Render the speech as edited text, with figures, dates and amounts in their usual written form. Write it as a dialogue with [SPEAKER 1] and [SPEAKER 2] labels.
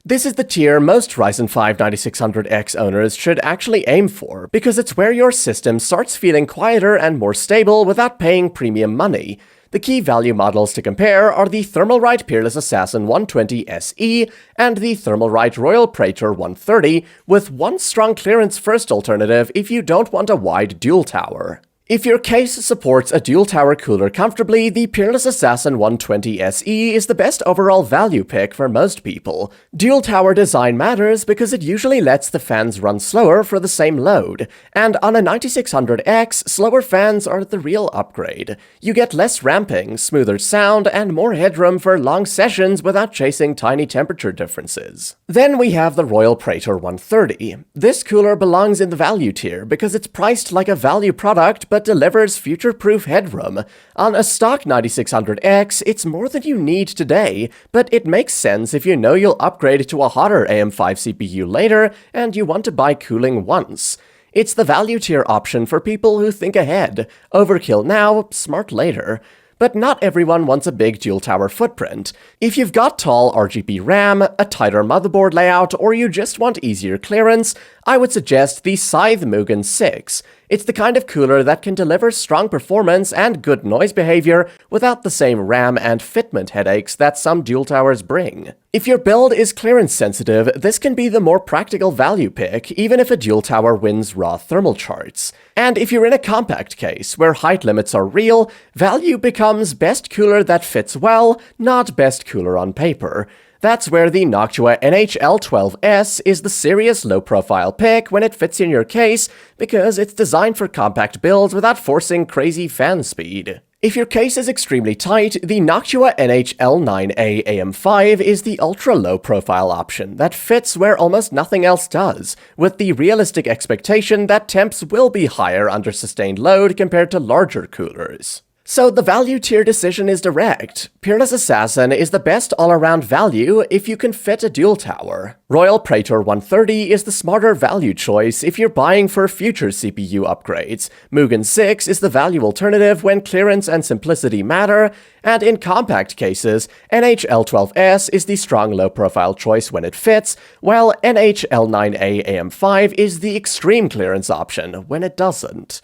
[SPEAKER 1] This is the tier most Ryzen 5 9600X owners should actually aim for, because it's where your system starts feeling quieter and more stable without paying premium money. The key value models to compare are the Thermalright Peerless Assassin 120 SE and the Thermalright Royal Pretor 130, with one strong clearance first alternative if you don't want a wide dual tower. If your case supports a dual-tower cooler comfortably, the Peerless Assassin 120 SE is the best overall value pick for most people. Dual-tower design matters because it usually lets the fans run slower for the same load, and on a 9600X, slower fans are the real upgrade. You get less ramping, smoother sound, and more headroom for long sessions without chasing tiny temperature differences. Then we have the Royal Pretor 130. This cooler belongs in the value tier because it's priced like a value product but delivers future-proof headroom. On a stock 9600X, it's more than you need today, but it makes sense if you know you'll upgrade to a hotter AM5 CPU later and you want to buy cooling once. It's the value tier option for people who think ahead. Overkill now, smart later. But not everyone wants a big dual-tower footprint. If you've got tall RGB RAM, a tighter motherboard layout, or you just want easier clearance, I would suggest the Scythe Mugen 6. It's the kind of cooler that can deliver strong performance and good noise behavior without the same RAM and fitment headaches that some dual towers bring. If your build is clearance sensitive, this can be the more practical value pick, even if a dual tower wins raw thermal charts. And if you're in a compact case, where height limits are real, value becomes best cooler that fits well, not best cooler on paper. That's where the Noctua NH-L12S is the serious low-profile pick when it fits in your case, because it's designed for compact builds without forcing crazy fan speed. If your case is extremely tight, the Noctua NH-L9A AM5 is the ultra-low profile option that fits where almost nothing else does, with the realistic expectation that temps will be higher under sustained load compared to larger coolers. So the value tier decision is direct. Peerless Assassin is the best all-around value if you can fit a dual tower. Royal Pretor 130 is the smarter value choice if you're buying for future CPU upgrades. Mugen 6 is the value alternative when clearance and simplicity matter, and in compact cases, NH-L12S is the strong low-profile choice when it fits, while NH-L9A AM5 is the extreme clearance option when it doesn't.